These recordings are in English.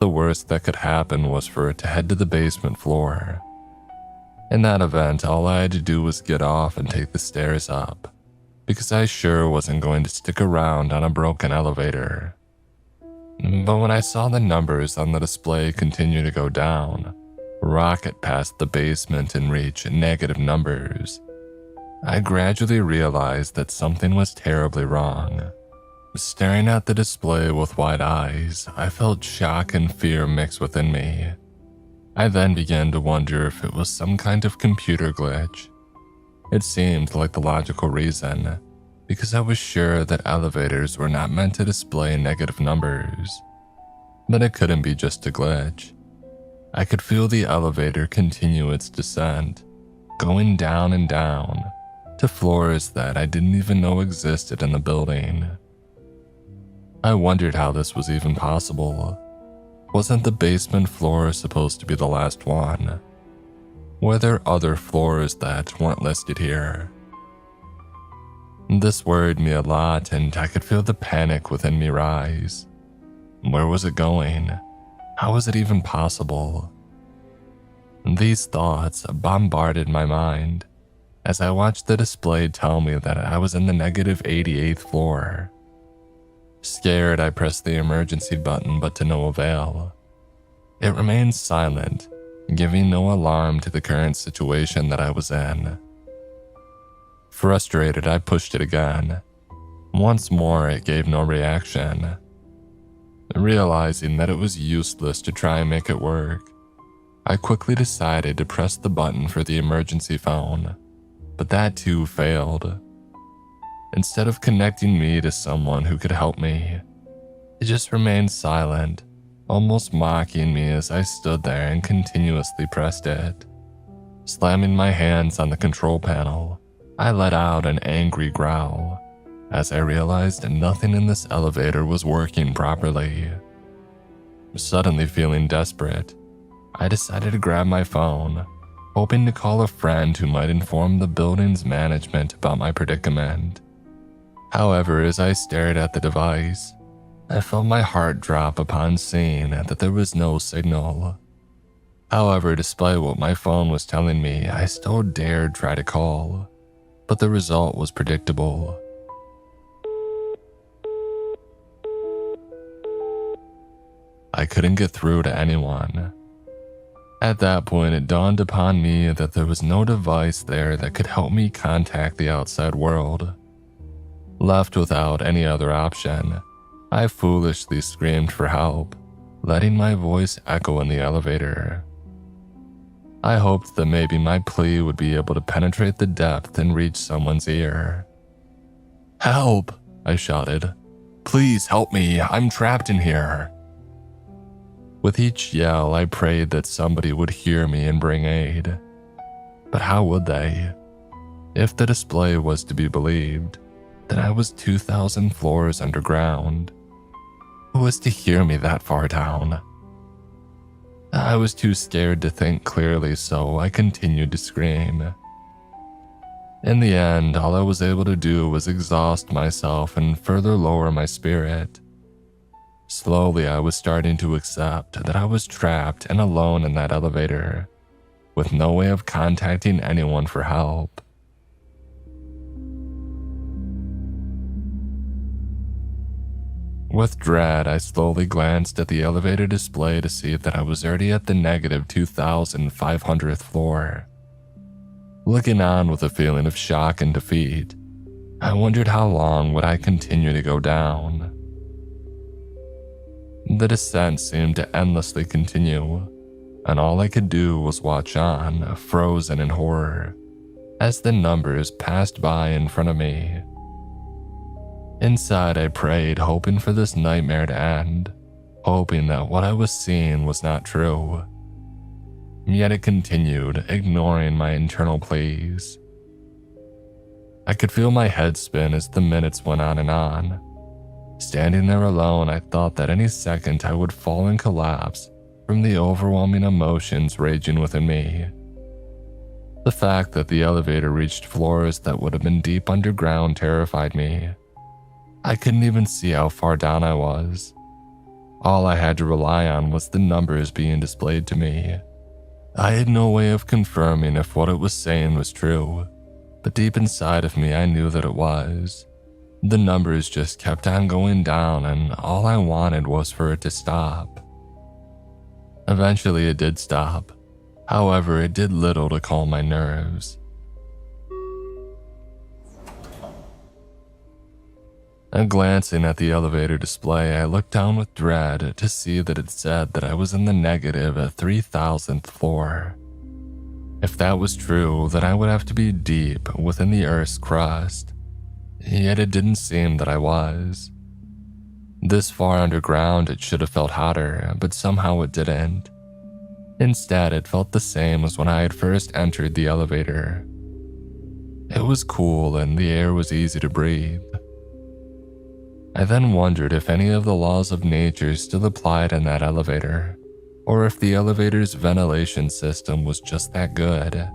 The worst that could happen was for it to head to the basement floor. In that event, all I had to do was get off and take the stairs up, because I sure wasn't going to stick around on a broken elevator. But when I saw the numbers on the display continue to go down, rocket past the basement and reach negative numbers, I gradually realized that something was terribly wrong. Staring at the display with wide eyes, I felt shock and fear mix within me. I then began to wonder if it was some kind of computer glitch. It seemed like the logical reason, because I was sure that elevators were not meant to display negative numbers. But it couldn't be just a glitch. I could feel the elevator continue its descent, going down and down, to floors that I didn't even know existed in the building. I wondered how this was even possible. Wasn't the basement floor supposed to be the last one? Were there other floors that weren't listed here? This worried me a lot, and I could feel the panic within me rise. Where was it going? How was it even possible? These thoughts bombarded my mind as I watched the display tell me that I was in the negative 88th floor. Scared, I pressed the emergency button, but to no avail. It remained silent, giving no alarm to the current situation that I was in. Frustrated, I pushed it again. Once more, it gave no reaction. Realizing that it was useless to try and make it work, I quickly decided to press the button for the emergency phone, but that too failed. Instead of connecting me to someone who could help me, it just remained silent, almost mocking me as I stood there and continuously pressed it. Slamming my hands on the control panel, I let out an angry growl as I realized nothing in this elevator was working properly. Suddenly feeling desperate, I decided to grab my phone, hoping to call a friend who might inform the building's management about my predicament. However, as I stared at the device, I felt my heart drop upon seeing that there was no signal. However, despite what my phone was telling me, I still dared try to call, but the result was predictable. I couldn't get through to anyone. At that point, it dawned upon me that there was no device there that could help me contact the outside world. Left without any other option, I foolishly screamed for help, letting my voice echo in the elevator. I hoped that maybe my plea would be able to penetrate the depth and reach someone's ear. "Help!" I shouted. "Please help me, I'm trapped in here." With each yell, I prayed that somebody would hear me and bring aid. But how would they? If the display was to be believed, then I was 2,000 floors underground. Who was to hear me that far down? I was too scared to think clearly, so I continued to scream. In the end, all I was able to do was exhaust myself and further lower my spirit. Slowly, I was starting to accept that I was trapped and alone in that elevator, with no way of contacting anyone for help. With dread, I slowly glanced at the elevator display to see that I was already at the negative 2,500th floor. Looking on with a feeling of shock and defeat, I wondered how long would I continue to go down. The descent seemed to endlessly continue, and all I could do was watch on, frozen in horror, as the numbers passed by in front of me. Inside, I prayed, hoping for this nightmare to end, hoping that what I was seeing was not true. Yet it continued, ignoring my internal pleas. I could feel my head spin as the minutes went on and on. Standing there alone, I thought that any second I would fall and collapse from the overwhelming emotions raging within me. The fact that the elevator reached floors that would have been deep underground terrified me. I couldn't even see how far down I was. All I had to rely on was the numbers being displayed to me. I had no way of confirming if what it was saying was true, but deep inside of me I knew that it was. The numbers just kept on going down, and all I wanted was for it to stop. Eventually it did stop. However, it did little to calm my nerves. And glancing at the elevator display, I looked down with dread to see that it said that I was in the negative at 3,000th floor. If that was true, then I would have to be deep within the Earth's crust. Yet it didn't seem that I was. This far underground, it should have felt hotter, but somehow it didn't. Instead, it felt the same as when I had first entered the elevator. It was cool and the air was easy to breathe. I then wondered if any of the laws of nature still applied in that elevator, or if the elevator's ventilation system was just that good.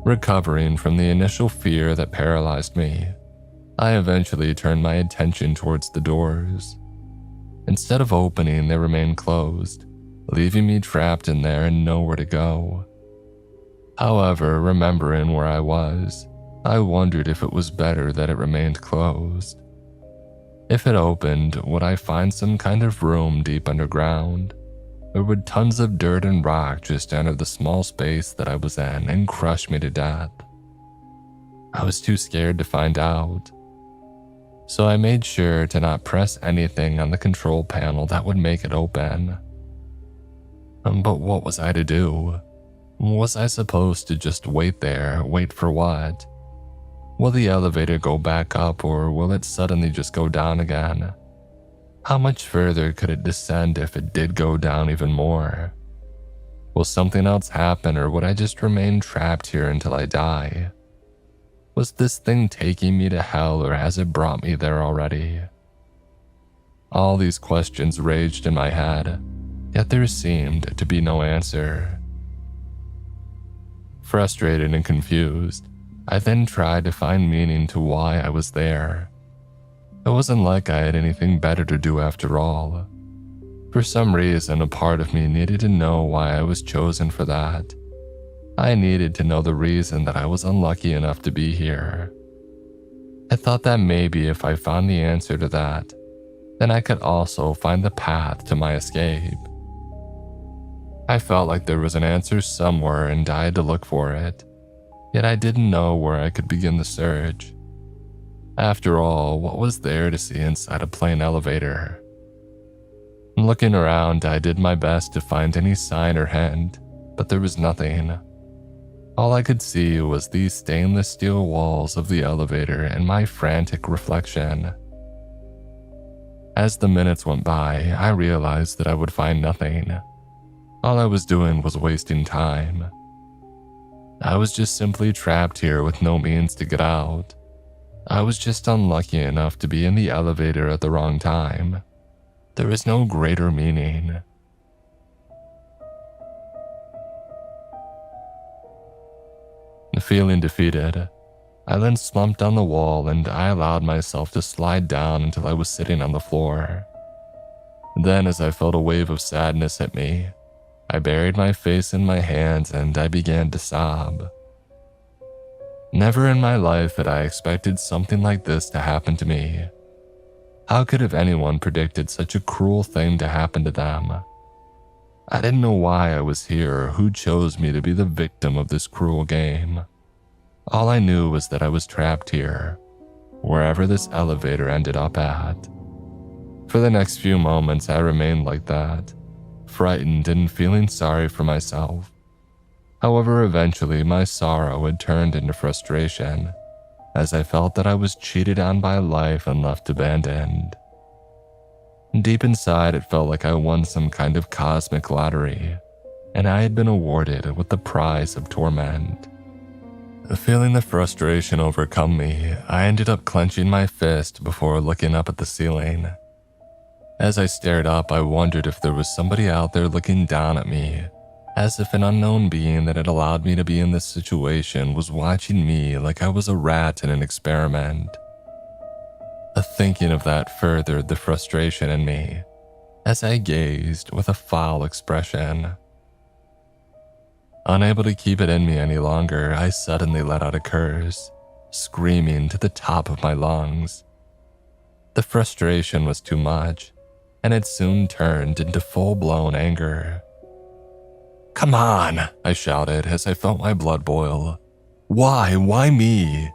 Recovering from the initial fear that paralyzed me, I eventually turned my attention towards the doors. Instead of opening, they remained closed, leaving me trapped in there and nowhere to go. However, remembering where I was, I wondered if it was better that it remained closed. If it opened, would I find some kind of room deep underground? Or would tons of dirt and rock just enter the small space that I was in and crush me to death? I was too scared to find out. So I made sure to not press anything on the control panel that would make it open. But what was I to do? Was I supposed to just wait there, wait for what? Will the elevator go back up, or will it suddenly just go down again? How much further could it descend if it did go down even more? Will something else happen, or would I just remain trapped here until I die? Was this thing taking me to hell, or has it brought me there already? All these questions raged in my head, yet there seemed to be no answer. Frustrated and confused, I then tried to find meaning to why I was there. It wasn't like I had anything better to do after all. For some reason, a part of me needed to know why I was chosen for that. I needed to know the reason that I was unlucky enough to be here. I thought that maybe if I found the answer to that, then I could also find the path to my escape. I felt like there was an answer somewhere and I had to look for it. Yet I didn't know where I could begin the search. After all, what was there to see inside a plain elevator? Looking around, I did my best to find any sign or hint, but there was nothing. All I could see was these stainless steel walls of the elevator and my frantic reflection. As the minutes went by, I realized that I would find nothing. All I was doing was wasting time. I was just simply trapped here with no means to get out. I was just unlucky enough to be in the elevator at the wrong time. There is no greater meaning. Feeling defeated, I then slumped on the wall and I allowed myself to slide down until I was sitting on the floor. Then, as I felt a wave of sadness hit me, I buried my face in my hands and I began to sob. Never in my life had I expected something like this to happen to me. How could have anyone predicted such a cruel thing to happen to them? I didn't know why I was here or who chose me to be the victim of this cruel game. All I knew was that I was trapped here, wherever this elevator ended up at. For the next few moments, I remained like that, frightened and feeling sorry for myself. However, eventually my sorrow had turned into frustration, as I felt that I was cheated on by life and left abandoned. Deep inside, it felt like I won some kind of cosmic lottery, and I had been awarded with the prize of torment. Feeling the frustration overcome me, I ended up clenching my fist before looking up at the ceiling. As I stared up, I wondered if there was somebody out there looking down at me, as if an unknown being that had allowed me to be in this situation was watching me like I was a rat in an experiment. Thinking of that furthered the frustration in me. as I gazed with a foul expression. Unable to keep it in me any longer, I suddenly let out a curse, screaming to the top of my lungs. The frustration was too much, and it soon turned into full-blown anger. "Come on," I shouted as I felt my blood boil. "Why? Why me?"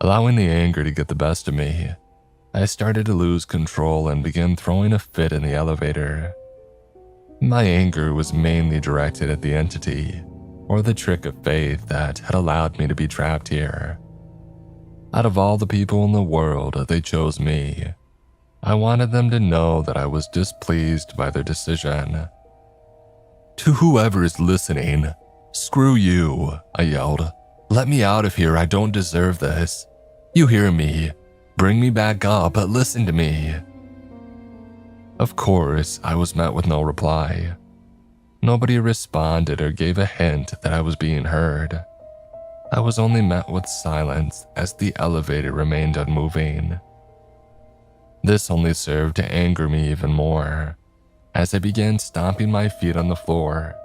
Allowing the anger to get the best of me, I started to lose control and began throwing a fit in the elevator. My anger was mainly directed at the entity, or the trick of fate that had allowed me to be trapped here. Out of all the people in the world, they chose me. I wanted them to know that I was displeased by their decision. "To whoever is listening, screw you," I yelled. "Let me out of here, I don't deserve this. You hear me? Bring me back up, but listen to me." Of course, I was met with no reply. Nobody responded or gave a hint that I was being heard. I was only met with silence as the elevator remained unmoving. This only served to anger me even more, as I began stomping my feet on the floor,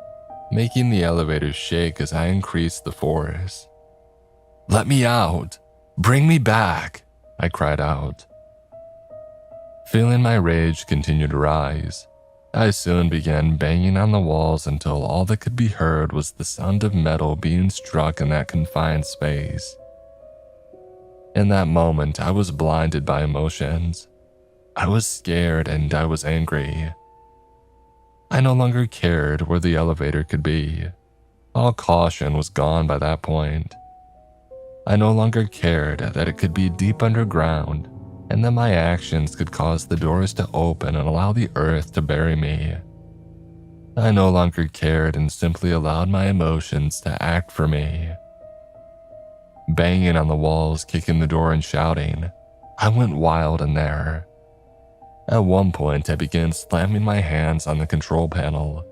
making the elevator shake as I increased the force. "Let me out! Bring me back!" I cried out. Feeling my rage continue to rise, I soon began banging on the walls until all that could be heard was the sound of metal being struck in that confined space. In that moment, I was blinded by emotions. I was scared and I was angry. I no longer cared where the elevator could be. All caution was gone by that point. I no longer cared that it could be deep underground and that my actions could cause the doors to open and allow the earth to bury me. I no longer cared and simply allowed my emotions to act for me. Banging on the walls, kicking the door and shouting, I went wild in there. At one point, I began slamming my hands on the control panel,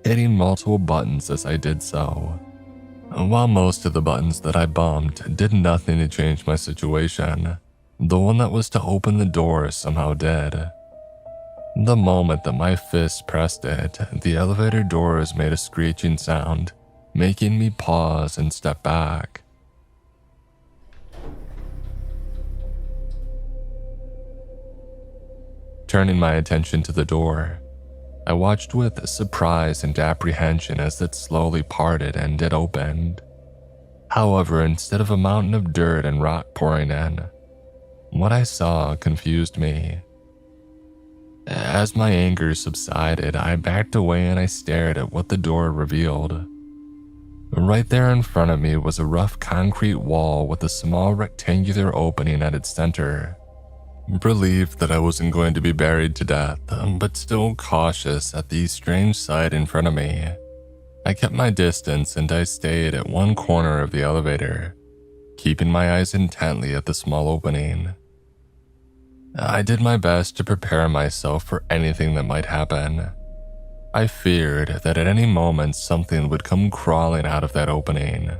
hitting multiple buttons as I did so. While most of the buttons that I bumped did nothing to change my situation, the one that was to open the door somehow did. The moment that my fist pressed it, the elevator doors made a screeching sound, making me pause and step back. Turning my attention to the door, I watched with surprise and apprehension as it slowly parted and it opened. However, instead of a mountain of dirt and rock pouring in, what I saw confused me. As my anger subsided, I backed away and I stared at what the door revealed. Right there in front of me was a rough concrete wall with a small rectangular opening at its center. Relieved that I wasn't going to be buried to death, but still cautious at the strange sight in front of me, I kept my distance and I stayed at one corner of the elevator, keeping my eyes intently at the small opening. I did my best to prepare myself for anything that might happen. I feared that at any moment something would come crawling out of that opening.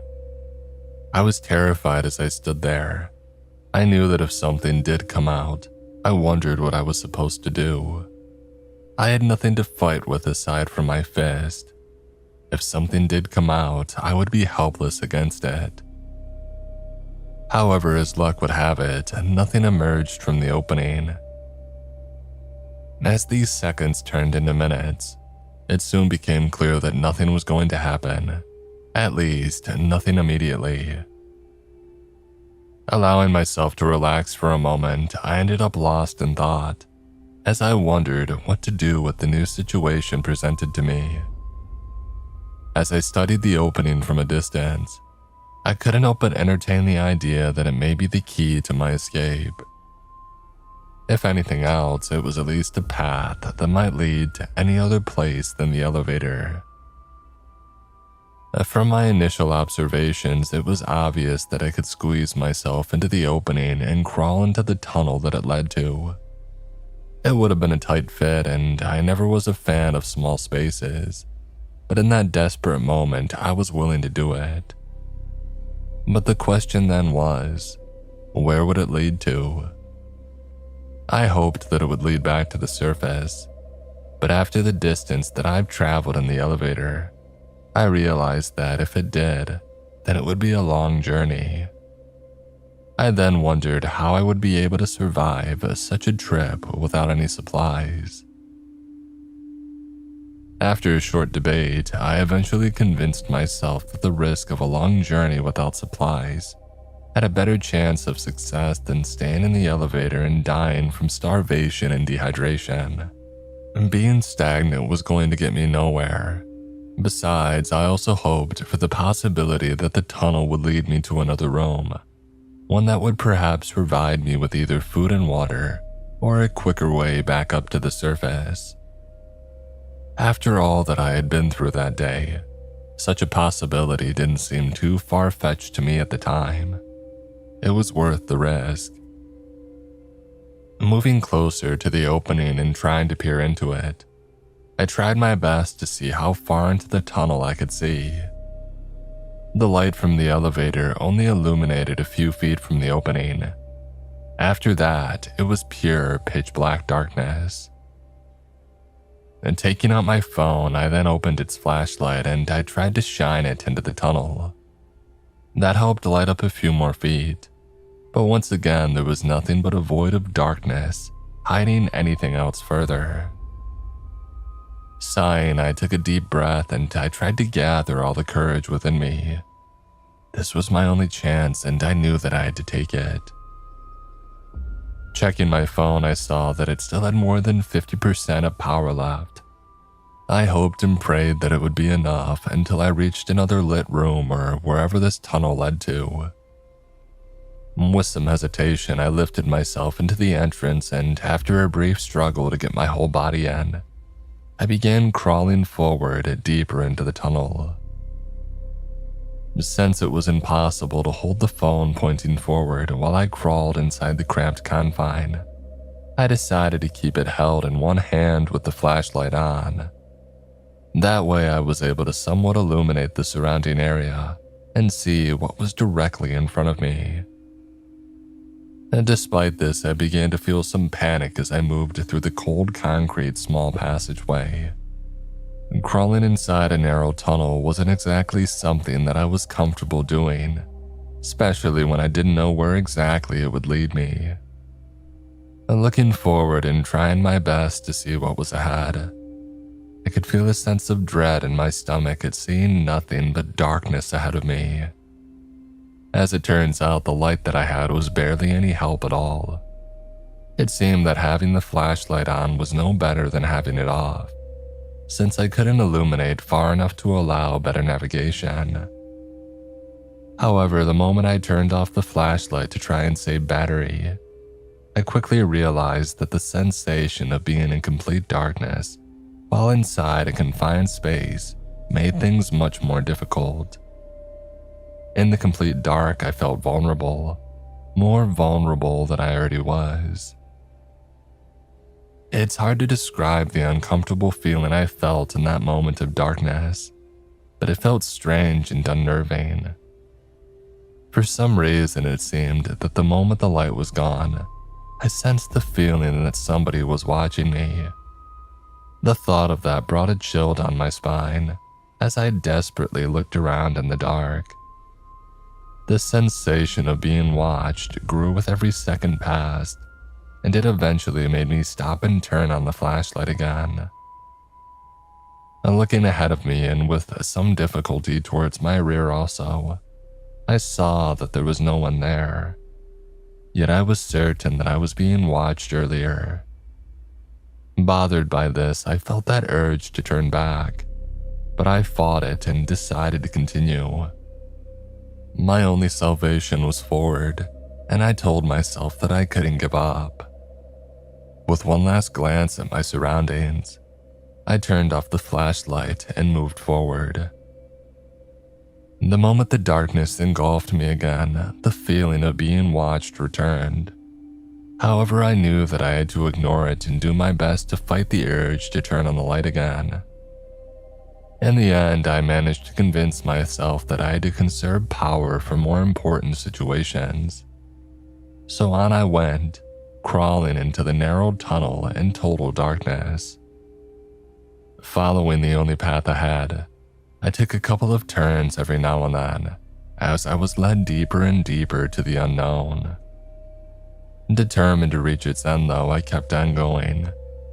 I was terrified as I stood there. I knew that if something did come out, I wondered what I was supposed to do. I had nothing to fight with aside from my fist. If something did come out, I would be helpless against it. However, as luck would have it, nothing emerged from the opening. As these seconds turned into minutes, it soon became clear that nothing was going to happen. At least, nothing immediately. Allowing myself to relax for a moment, I ended up lost in thought, as I wondered what to do with the new situation presented to me. As I studied the opening from a distance, I couldn't help but entertain the idea that it may be the key to my escape. If anything else, it was at least a path that might lead to any other place than the elevator. From my initial observations, it was obvious that I could squeeze myself into the opening and crawl into the tunnel that it led to. It would have been a tight fit, and I never was a fan of small spaces, but in that desperate moment, I was willing to do it. But the question then was, where would it lead to? I hoped that it would lead back to the surface, but after the distance that I've traveled in the elevator, I realized that if it did, then it would be a long journey. I then wondered how I would be able to survive such a trip without any supplies. After a short debate, I eventually convinced myself that the risk of a long journey without supplies had a better chance of success than staying in the elevator and dying from starvation and dehydration. Being stagnant was going to get me nowhere. Besides, I also hoped for the possibility that the tunnel would lead me to another room, one that would perhaps provide me with either food and water or a quicker way back up to the surface. After all that I had been through that day, such a possibility didn't seem too far-fetched to me at the time. It was worth the risk. Moving closer to the opening and trying to peer into it, I tried my best to see how far into the tunnel I could see. The light from the elevator only illuminated a few feet from the opening. After that, it was pure pitch-black darkness. And taking out my phone, I then opened its flashlight and I tried to shine it into the tunnel. That helped light up a few more feet, but once again there was nothing but a void of darkness hiding anything else further. Sighing, I took a deep breath and I tried to gather all the courage within me. This was my only chance and I knew that I had to take it. Checking my phone, I saw that it still had more than 50% of power left. I hoped and prayed that it would be enough until I reached another lit room or wherever this tunnel led to. With some hesitation, I lifted myself into the entrance and after a brief struggle to get my whole body in, I began crawling forward deeper into the tunnel. Since it was impossible to hold the phone pointing forward while I crawled inside the cramped confine, I decided to keep it held in one hand with the flashlight on. That way I was able to somewhat illuminate the surrounding area and see what was directly in front of me. And despite this, I began to feel some panic as I moved through the cold concrete small passageway. Crawling inside a narrow tunnel wasn't exactly something that I was comfortable doing, especially when I didn't know where exactly it would lead me. Looking forward and trying my best to see what was ahead, I could feel a sense of dread in my stomach at seeing nothing but darkness ahead of me. As it turns out, the light that I had was barely any help at all. It seemed that having the flashlight on was no better than having it off, since I couldn't illuminate far enough to allow better navigation. However, the moment I turned off the flashlight to try and save battery, I quickly realized that the sensation of being in complete darkness while inside a confined space made things much more difficult. In the complete dark, I felt vulnerable, more vulnerable than I already was. It's hard to describe the uncomfortable feeling I felt in that moment of darkness, but it felt strange and unnerving. For some reason, it seemed that the moment the light was gone, I sensed the feeling that somebody was watching me. The thought of that brought a chill down my spine as I desperately looked around in the dark. The sensation of being watched grew with every second passed, and it eventually made me stop and turn on the flashlight again. Looking ahead of me and with some difficulty towards my rear also, I saw that there was no one there. Yet I was certain that I was being watched earlier. Bothered by this, I felt that urge to turn back, but I fought it and decided to continue. My only salvation was forward, and I told myself that I couldn't give up. With one last glance at my surroundings, I turned off the flashlight and moved forward. The moment the darkness engulfed me again, the feeling of being watched returned. However, I knew that I had to ignore it and do my best to fight the urge to turn on the light again. In the end, I managed to convince myself that I had to conserve power for more important situations. So on I went, crawling into the narrow tunnel in total darkness. Following the only path ahead, I took a couple of turns every now and then as I was led deeper and deeper to the unknown. Determined to reach its end though, I kept on going,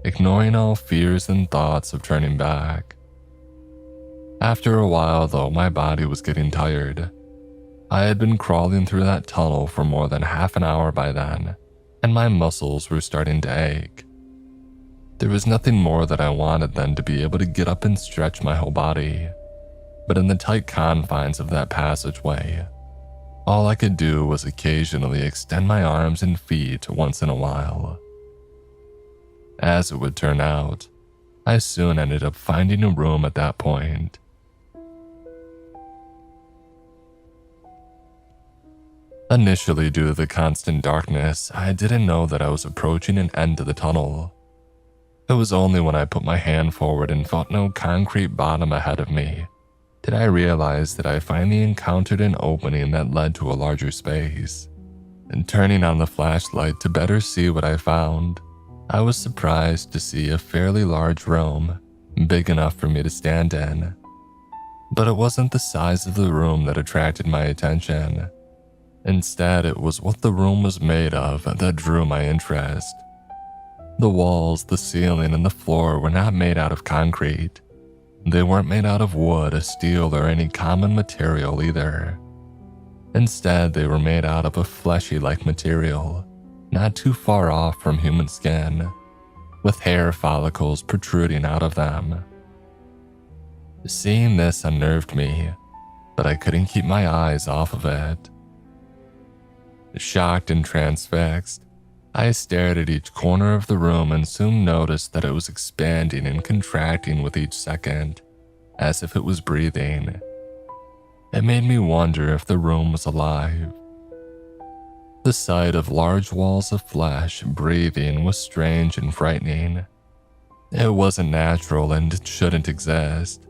ignoring all fears and thoughts of turning back. After a while though, my body was getting tired. I had been crawling through that tunnel for more than half an hour by then, and my muscles were starting to ache. There was nothing more that I wanted than to be able to get up and stretch my whole body. But in the tight confines of that passageway, all I could do was occasionally extend my arms and feet once in a while. As it would turn out, I soon ended up finding a room at that point. Initially, due to the constant darkness, I didn't know that I was approaching an end to the tunnel. It was only when I put my hand forward and felt no concrete bottom ahead of me did I realize that I finally encountered an opening that led to a larger space. And turning on the flashlight to better see what I found, I was surprised to see a fairly large room, big enough for me to stand in. But it wasn't the size of the room that attracted my attention. Instead, it was what the room was made of that drew my interest. The walls, the ceiling, and the floor were not made out of concrete. They weren't made out of wood, steel, or any common material either. Instead, they were made out of a fleshy-like material, not too far off from human skin, with hair follicles protruding out of them. Seeing this unnerved me, but I couldn't keep my eyes off of it. Shocked and transfixed, I stared at each corner of the room and soon noticed that it was expanding and contracting with each second, as if it was breathing. It made me wonder if the room was alive. The sight of large walls of flesh breathing was strange and frightening. It wasn't natural and it shouldn't exist.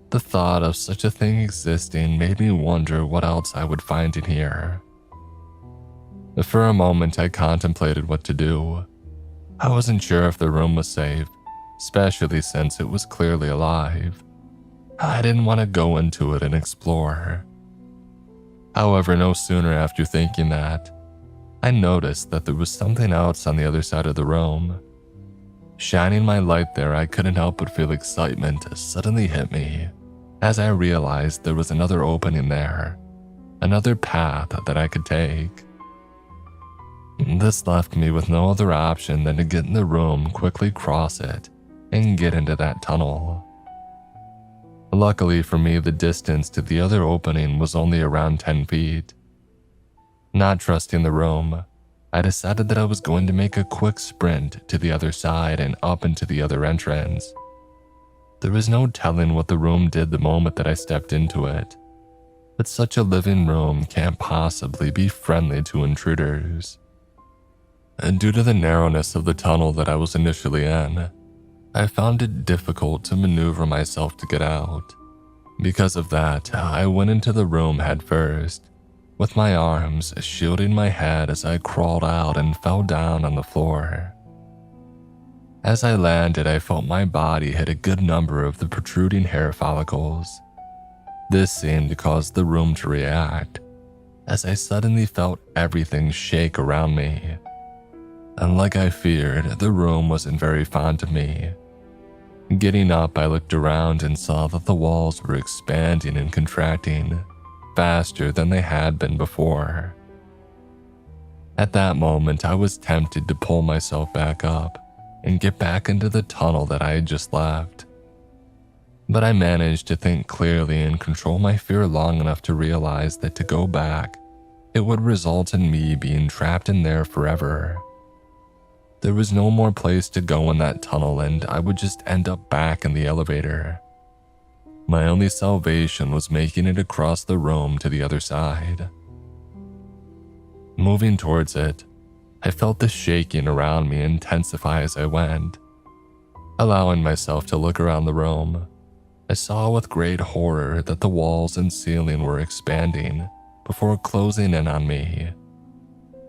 The thought of such a thing existing made me wonder what else I would find in here. For a moment, I contemplated what to do. I wasn't sure if the room was safe, especially since it was clearly alive. I didn't want to go into it and explore. However, no sooner after thinking that, I noticed that there was something else on the other side of the room. Shining my light there, I couldn't help but feel excitement suddenly hit me as I realized there was another opening there, another path that I could take. This left me with no other option than to get in the room, quickly cross it, and get into that tunnel. Luckily for me, the distance to the other opening was only around 10 feet. Not trusting the room, I decided that I was going to make a quick sprint to the other side and up into the other entrance. There was no telling what the room did the moment that I stepped into it, but such a living room can't possibly be friendly to intruders. And due to the narrowness of the tunnel that I was initially in, I found it difficult to maneuver myself to get out. Because of that, I went into the room head first, with my arms shielding my head as I crawled out and fell down on the floor. As I landed, I felt my body hit a good number of the protruding hair follicles. This seemed to cause the room to react, as I suddenly felt everything shake around me. And like I feared, the room wasn't very fond of me. Getting up, I looked around and saw that the walls were expanding and contracting faster than they had been before. At that moment, I was tempted to pull myself back up and get back into the tunnel that I had just left. But I managed to think clearly and control my fear long enough to realize that to go back, it would result in me being trapped in there forever. There was no more place to go in that tunnel and I would just end up back in the elevator. My only salvation was making it across the room to the other side. Moving towards it, I felt the shaking around me intensify as I went. Allowing myself to look around the room, I saw with great horror that the walls and ceiling were expanding before closing in on me.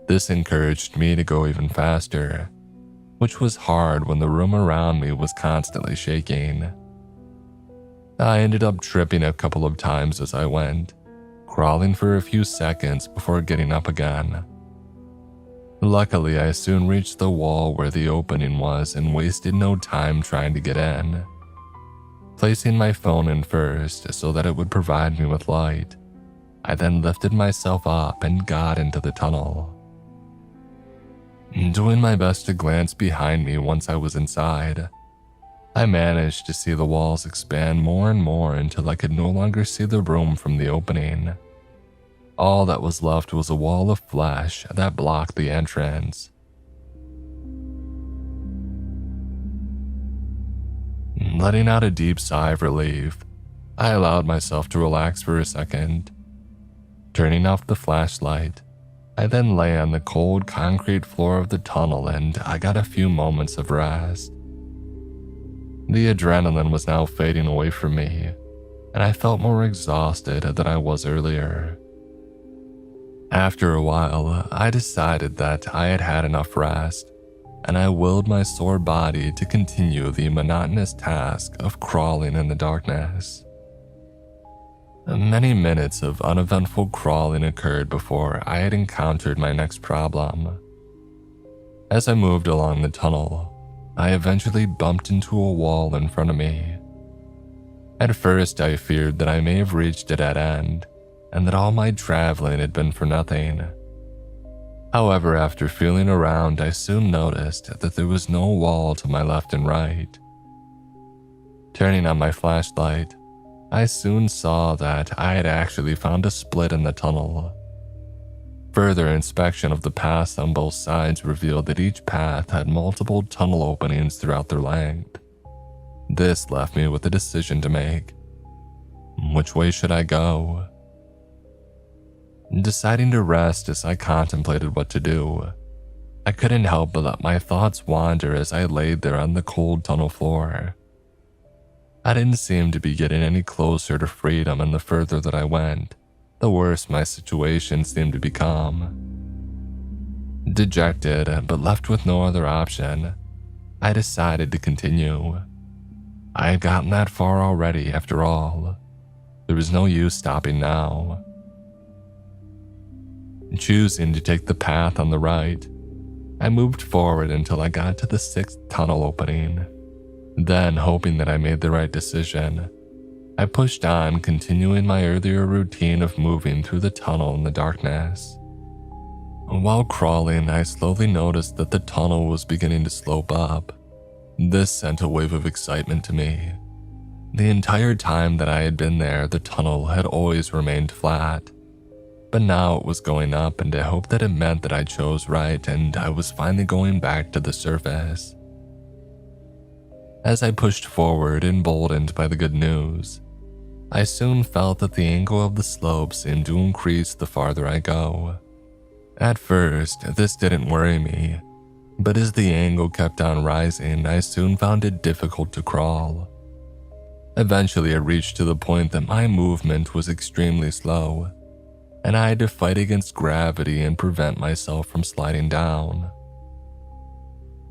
This encouraged me to go even faster, which was hard when the room around me was constantly shaking. I ended up tripping a couple of times as I went, crawling for a few seconds before getting up again. Luckily, I soon reached the wall where the opening was and wasted no time trying to get in. Placing my phone in first so that it would provide me with light, I then lifted myself up and got into the tunnel. Doing my best to glance behind me once I was inside, I managed to see the walls expand more and more until I could no longer see the room from the opening. All that was left was a wall of flesh that blocked the entrance. Letting out a deep sigh of relief, I allowed myself to relax for a second. Turning off the flashlight, I then lay on the cold concrete floor of the tunnel and I got a few moments of rest. The adrenaline was now fading away from me, and I felt more exhausted than I was earlier. After a while, I decided that I had had enough rest, and I willed my sore body to continue the monotonous task of crawling in the darkness. Many minutes of uneventful crawling occurred before I had encountered my next problem. As I moved along the tunnel, I eventually bumped into a wall in front of me. At first, I feared that I may have reached a dead end, and that all my traveling had been for nothing. However, after feeling around, I soon noticed that there was no wall to my left and right. Turning on my flashlight, I soon saw that I had actually found a split in the tunnel. Further inspection of the paths on both sides revealed that each path had multiple tunnel openings throughout their length. This left me with a decision to make. Which way should I go? Deciding to rest as I contemplated what to do, I couldn't help but let my thoughts wander as I laid there on the cold tunnel floor. I didn't seem to be getting any closer to freedom, and the further that I went, the worse my situation seemed to become. Dejected, but left with no other option, I decided to continue. I had gotten that far already, after all. There was no use stopping now. Choosing to take the path on the right, I moved forward until I got to the 6th tunnel opening. Then, hoping that I made the right decision, I pushed on, continuing my earlier routine of moving through the tunnel in the darkness. While crawling, I slowly noticed that the tunnel was beginning to slope up. This sent a wave of excitement to me. The entire time that I had been there, the tunnel had always remained flat. But now it was going up, and I hoped that it meant that I chose right and I was finally going back to the surface. As I pushed forward, emboldened by the good news, I soon felt that the angle of the slope seemed to increase the farther I go. At first, this didn't worry me, but as the angle kept on rising, I soon found it difficult to crawl. Eventually, I reached to the point that my movement was extremely slow, and I had to fight against gravity and prevent myself from sliding down.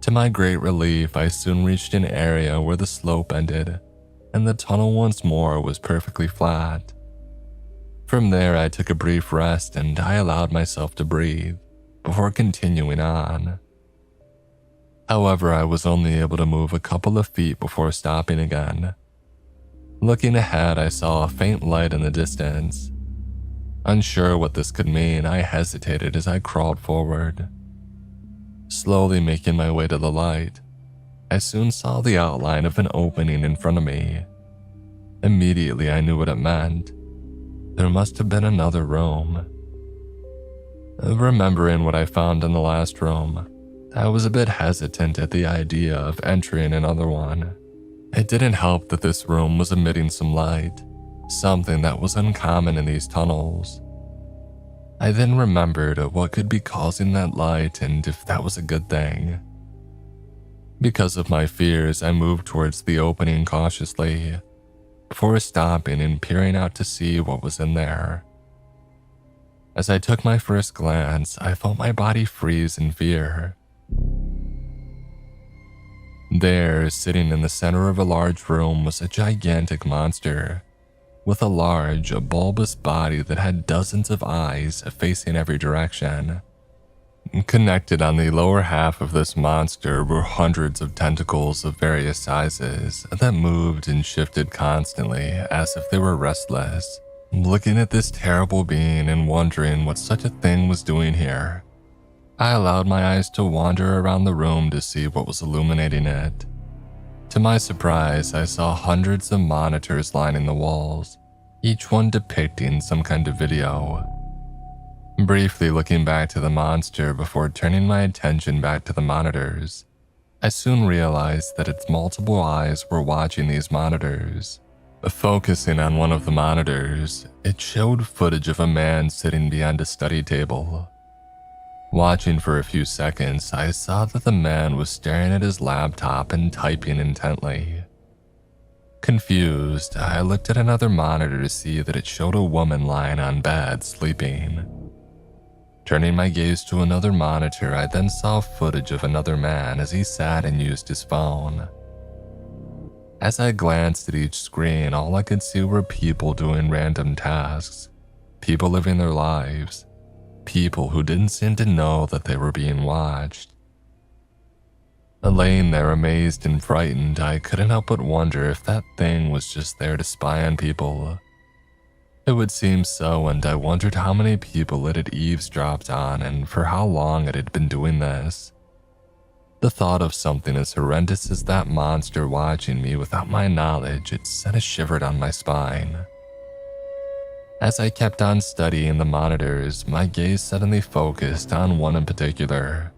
To my great relief, I soon reached an area where the slope ended, and the tunnel once more was perfectly flat. From there, I took a brief rest and I allowed myself to breathe before continuing on. However, I was only able to move a couple of feet before stopping again. Looking ahead, I saw a faint light in the distance. Unsure what this could mean, I hesitated as I crawled forward. Slowly making my way to the light, I soon saw the outline of an opening in front of me. Immediately, I knew what it meant. There must have been another room. Remembering what I found in the last room, I was a bit hesitant at the idea of entering another one. It didn't help that this room was emitting some light, something that was uncommon in these tunnels. I then remembered what could be causing that light and if that was a good thing. Because of my fears, I moved towards the opening cautiously, before stopping and peering out to see what was in there. As I took my first glance, I felt my body freeze in fear. There, sitting in the center of a large room, was a gigantic monster with a large, bulbous body that had dozens of eyes facing every direction. Connected on the lower half of this monster were hundreds of tentacles of various sizes that moved and shifted constantly as if they were restless. Looking at this terrible being and wondering what such a thing was doing here, I allowed my eyes to wander around the room to see what was illuminating it. To my surprise, I saw hundreds of monitors lining the walls, each one depicting some kind of video. Briefly looking back to the monster before turning my attention back to the monitors, I soon realized that its multiple eyes were watching these monitors. Focusing on one of the monitors, it showed footage of a man sitting behind a study table. Watching for a few seconds, I saw that the man was staring at his laptop and typing intently. Confused, I looked at another monitor to see that it showed a woman lying on bed, sleeping. Turning my gaze to another monitor, I then saw footage of another man as he sat and used his phone. As I glanced at each screen, all I could see were people doing random tasks, people living their lives, people who didn't seem to know that they were being watched. Laying there amazed and frightened, I couldn't help but wonder if that thing was just there to spy on people. It would seem so, and I wondered how many people it had eavesdropped on and for how long it had been doing this. The thought of something as horrendous as that monster watching me without my knowledge, it sent a shiver down my spine. As I kept on studying the monitors, my gaze suddenly focused on one in particular.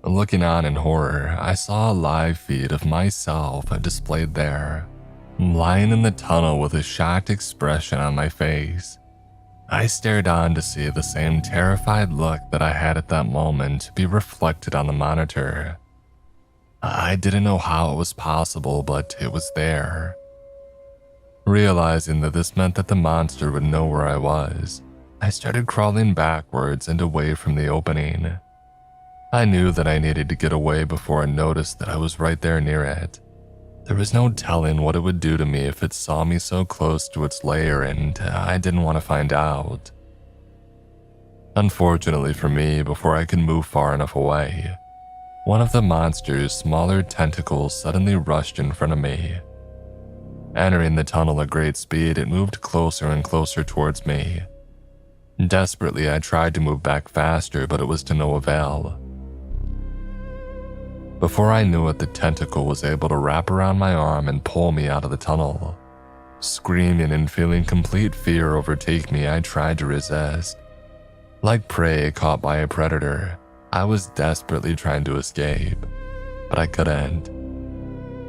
Looking on in horror, I saw a live feed of myself displayed there, lying in the tunnel with a shocked expression on my face. I stared on to see the same terrified look that I had at that moment be reflected on the monitor. I didn't know how it was possible, but it was there. Realizing that this meant that the monster would know where I was, I started crawling backwards and away from the opening. I knew that I needed to get away before it noticed that I was right there near it. There was no telling what it would do to me if it saw me so close to its lair, and I didn't want to find out. Unfortunately for me, before I could move far enough away, one of the monster's smaller tentacles suddenly rushed in front of me. Entering the tunnel at great speed, it moved closer and closer towards me. Desperately, I tried to move back faster, but it was to no avail. Before I knew it, the tentacle was able to wrap around my arm and pull me out of the tunnel. Screaming and feeling complete fear overtake me, I tried to resist. Like prey caught by a predator, I was desperately trying to escape, but I couldn't.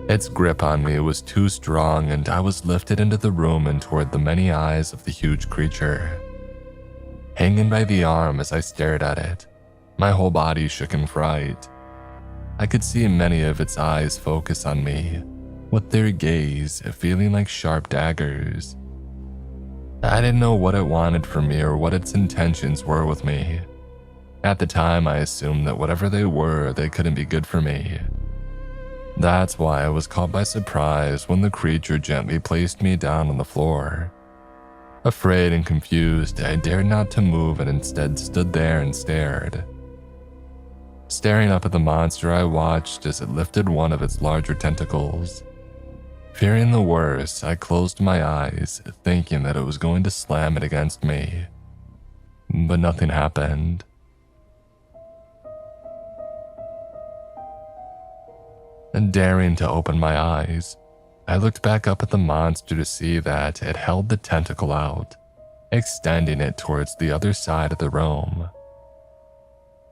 Its grip on me was too strong, and I was lifted into the room and toward the many eyes of the huge creature. Hanging by the arm as I stared at it, my whole body shook in fright. I could see many of its eyes focus on me, with their gaze feeling like sharp daggers. I didn't know what it wanted from me or what its intentions were with me. At the time, I assumed that whatever they were, they couldn't be good for me. That's why I was caught by surprise when the creature gently placed me down on the floor. Afraid and confused, I dared not to move and instead stood there and stared. Staring up at the monster, I watched as it lifted one of its larger tentacles. Fearing the worst, I closed my eyes, thinking that it was going to slam it against me. But nothing happened. And daring to open my eyes, I looked back up at the monster to see that it held the tentacle out, extending it towards the other side of the room.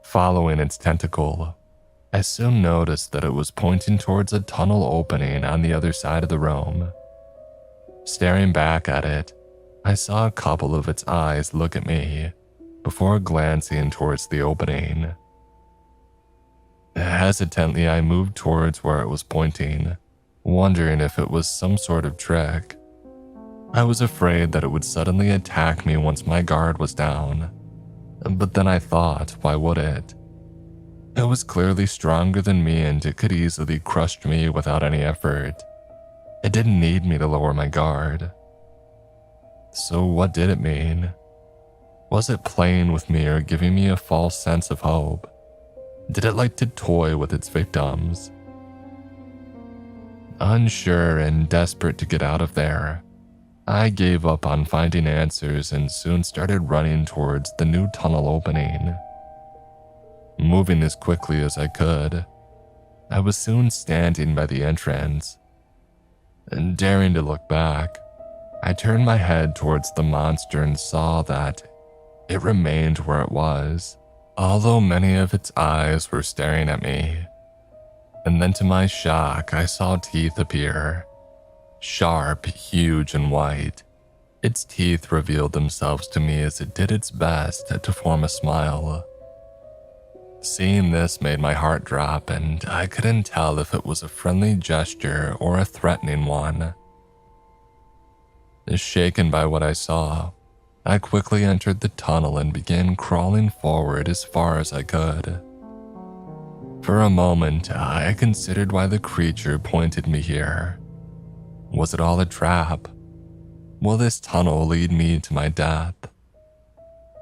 Following its tentacle, I soon noticed that it was pointing towards a tunnel opening on the other side of the room. Staring back at it, I saw a couple of its eyes look at me before glancing towards the opening. Hesitantly, I moved towards where it was pointing, wondering if it was some sort of trick. I was afraid that it would suddenly attack me once my guard was down, But then I thought, why would it? It was clearly stronger than me and it could easily crush me without any effort. It didn't need me to lower my guard. So what did it mean? Was it playing with me or giving me a false sense of hope? Did it like to toy with its victims? Unsure and desperate to get out of there, I gave up on finding answers and soon started running towards the new tunnel opening. Moving as quickly as I could, I was soon standing by the entrance. And daring to look back, I turned my head towards the monster and saw that it remained where it was, although many of its eyes were staring at me. And then to my shock, I saw teeth appear. Sharp, huge, and white. Its teeth revealed themselves to me as it did its best to form a smile. Seeing this made my heart drop, and I couldn't tell if it was a friendly gesture or a threatening one. Shaken by what I saw, I quickly entered the tunnel and began crawling forward as far as I could. For a moment, I considered why the creature pointed me here. Was it all a trap? Will this tunnel lead me to my death?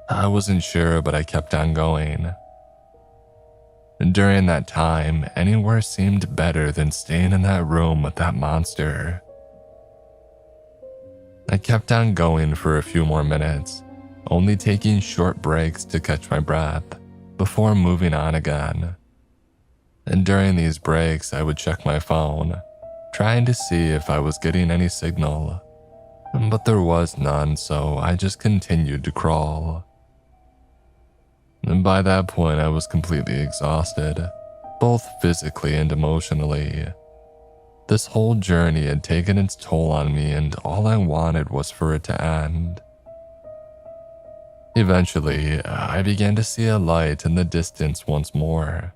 I wasn't sure, but I kept on going. During that time, anywhere seemed better than staying in that room with that monster. I kept on going for a few more minutes, only taking short breaks to catch my breath before moving on again. And during these breaks, I would check my phone, trying to see if I was getting any signal. But there was none, so I just continued to crawl. And by that point, I was completely exhausted, both physically and emotionally. This whole journey had taken its toll on me, and all I wanted was for it to end. Eventually, I began to see a light in the distance once more,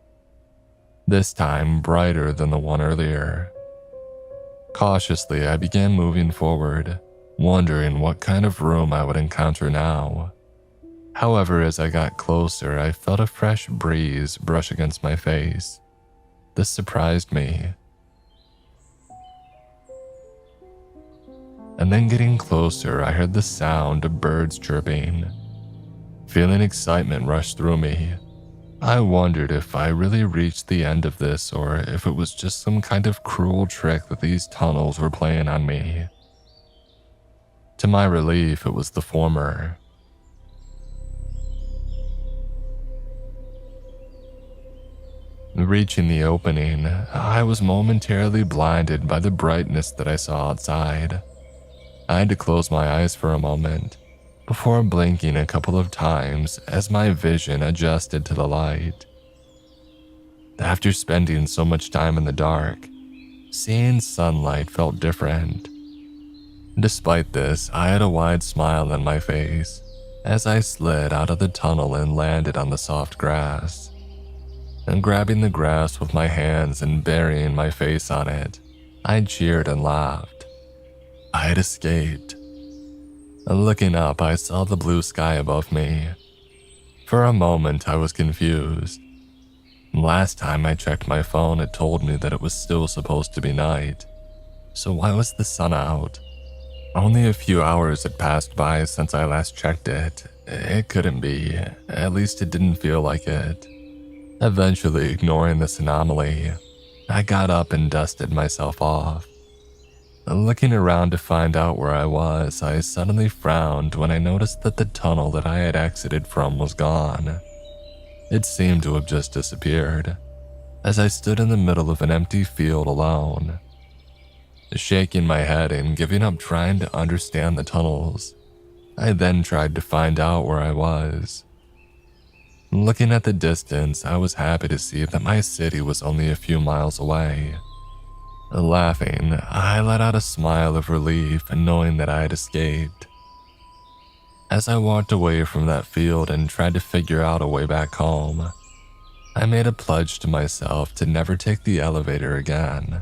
this time brighter than the one earlier. Cautiously, I began moving forward, wondering what kind of room I would encounter now. However, as I got closer, I felt a fresh breeze brush against my face. This surprised me. And then getting closer, I heard the sound of birds chirping. Feeling excitement rush through me. I wondered if I really reached the end of this or if it was just some kind of cruel trick that these tunnels were playing on me. To my relief, it was the former. Reaching the opening, I was momentarily blinded by the brightness that I saw outside. I had to close my eyes for a moment, before blinking a couple of times as my vision adjusted to the light. After spending so much time in the dark, seeing sunlight felt different. Despite this, I had a wide smile on my face as I slid out of the tunnel and landed on the soft grass. And grabbing the grass with my hands and burying my face on it, I cheered and laughed. I had escaped. Looking up, I saw the blue sky above me. For a moment, I was confused. Last time I checked my phone, it told me that it was still supposed to be night. So why was the sun out? Only a few hours had passed by since I last checked it. It couldn't be. At least it didn't feel like it. Eventually, ignoring this anomaly, I got up and dusted myself off. Looking around to find out where I was, I suddenly frowned when I noticed that the tunnel that I had exited from was gone. It seemed to have just disappeared, as I stood in the middle of an empty field alone. Shaking my head and giving up trying to understand the tunnels, I then tried to find out where I was. Looking at the distance, I was happy to see that my city was only a few miles away. Laughing, I let out a smile of relief knowing that I had escaped. As I walked away from that field and tried to figure out a way back home, I made a pledge to myself to never take the elevator again.